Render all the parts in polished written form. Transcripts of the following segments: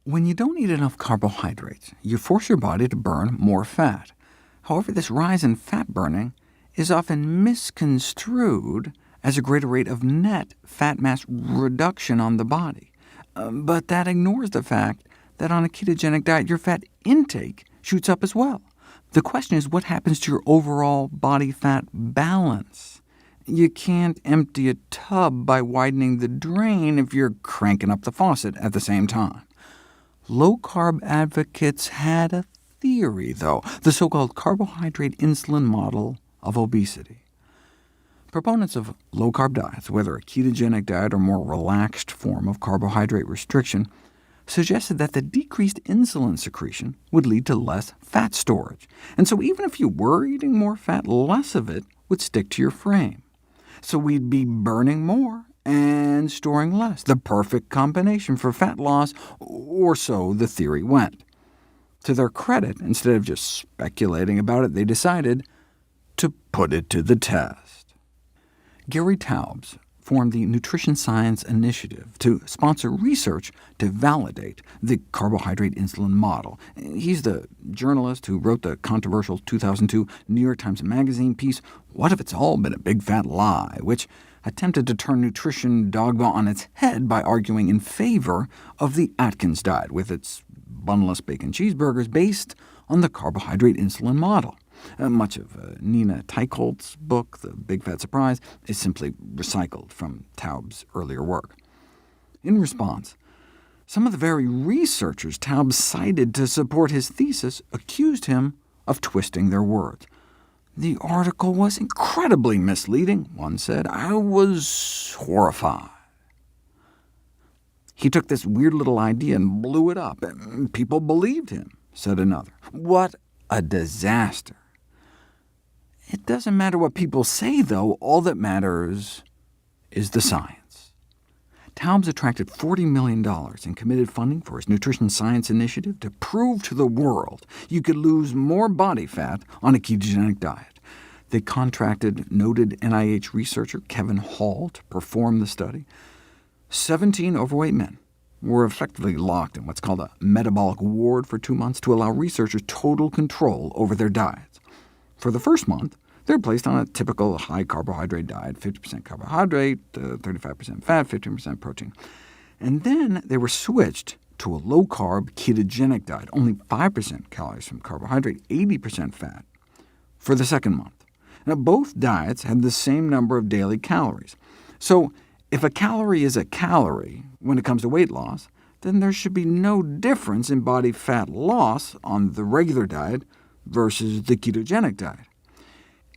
When you don't eat enough carbohydrates, you force your body to burn more fat. However, this rise in fat burning is often misconstrued as a greater rate of net fat mass reduction on the body. But that ignores the fact that on a ketogenic diet, your fat intake shoots up as well. The question is, what happens to your overall body fat balance? You can't empty a tub by widening the drain if you're cranking up the faucet at the same time. Low-carb advocates had a theory, though, the so-called carbohydrate insulin model of obesity. Proponents of low-carb diets, whether a ketogenic diet or more relaxed form of carbohydrate restriction, suggested that the decreased insulin secretion would lead to less fat storage, and so even if you were eating more fat, less of it would stick to your frame. So we'd be burning more and storing less, the perfect combination for fat loss, or so the theory went. To their credit, instead of just speculating about it, they decided to put it to the test. Gary Taubes formed the Nutrition Science Initiative to sponsor research to validate the carbohydrate insulin model. He's the journalist who wrote the controversial 2002 New York Times Magazine piece, "What If It's All Been a Big Fat Lie?", which attempted to turn nutrition dogma on its head by arguing in favor of the Atkins diet, with its bunless bacon cheeseburgers based on the carbohydrate insulin model. Much of Nina Teicholz's book, The Big Fat Surprise, is simply recycled from Taubes' earlier work. In response, some of the very researchers Taubes cited to support his thesis accused him of twisting their words. "The article was incredibly misleading," one said. "I was horrified." "He took this weird little idea and blew it up, and people believed him," said another. "What a disaster." It doesn't matter what people say, though. All that matters is the science. Taubes attracted $40 million in committed funding for his Nutrition Science Initiative to prove to the world you could lose more body fat on a ketogenic diet. They contracted noted NIH researcher Kevin Hall to perform the study. 17 overweight men were effectively locked in what's called a metabolic ward for 2 months to allow researchers total control over their diets. For the first month, they were placed on a typical high-carbohydrate diet, 50% carbohydrate, 35% fat, 15% protein. And then they were switched to a low-carb ketogenic diet, only 5% calories from carbohydrate, 80% fat, for the second month. Now, both diets had the same number of daily calories. So if a calorie is a calorie when it comes to weight loss, then there should be no difference in body fat loss on the regular diet versus the ketogenic diet.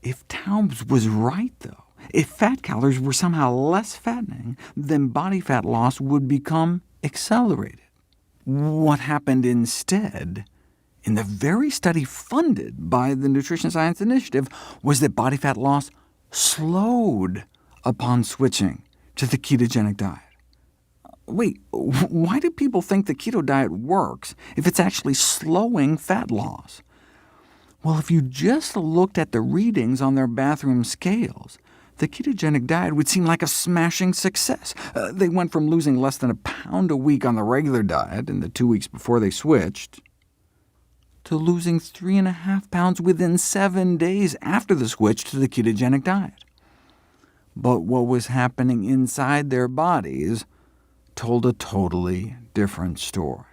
If Taubes was right, though, if fat calories were somehow less fattening, then body fat loss would become accelerated. What happened instead, in the very study funded by the Nutrition Science Initiative, was that body fat loss slowed upon switching to the ketogenic diet. Wait, why do people think the keto diet works if it's actually slowing fat loss? Well, if you just looked at the readings on their bathroom scales, the ketogenic diet would seem like a smashing success. They went from losing less than a pound a week on the regular diet in the 2 weeks before they switched, to losing 3.5 pounds within 7 days after the switch to the ketogenic diet. But what was happening inside their bodies told a totally different story.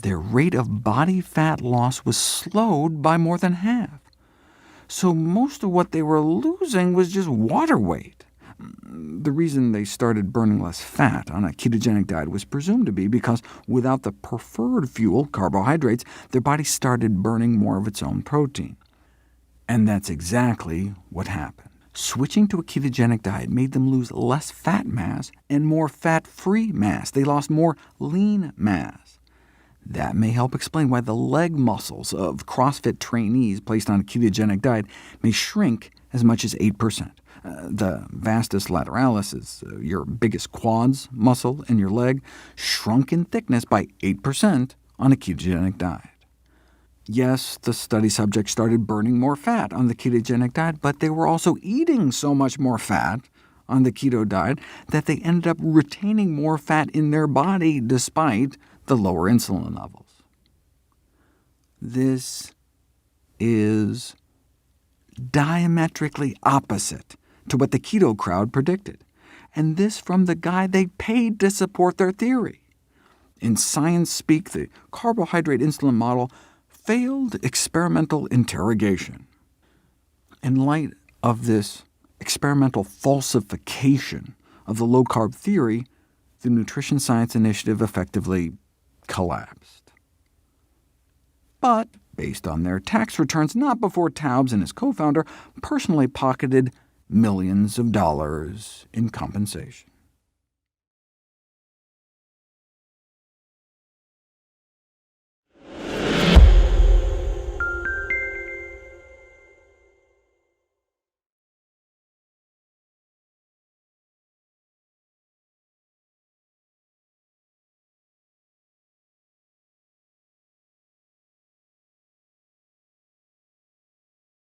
Their rate of body fat loss was slowed by more than half. So most of what they were losing was just water weight. The reason they started burning less fat on a ketogenic diet was presumed to be because without the preferred fuel, carbohydrates, their body started burning more of its own protein. And that's exactly what happened. Switching to a ketogenic diet made them lose less fat mass and more fat-free mass. They lost more lean mass. That may help explain why the leg muscles of CrossFit trainees placed on a ketogenic diet may shrink as much as 8%. The vastus lateralis is your biggest quads muscle in your leg, shrunk in thickness by 8% on a ketogenic diet. Yes, the study subjects started burning more fat on the ketogenic diet, but they were also eating so much more fat on the keto diet that they ended up retaining more fat in their body despite the lower insulin levels. This is diametrically opposite to what the keto crowd predicted, and this from the guy they paid to support their theory. In science speak, the carbohydrate insulin model failed experimental interrogation. In light of this experimental falsification of the low-carb theory, the Nutrition Science Initiative effectively collapsed. But based on their tax returns, not before Taubes and his co-founder personally pocketed millions of dollars in compensation.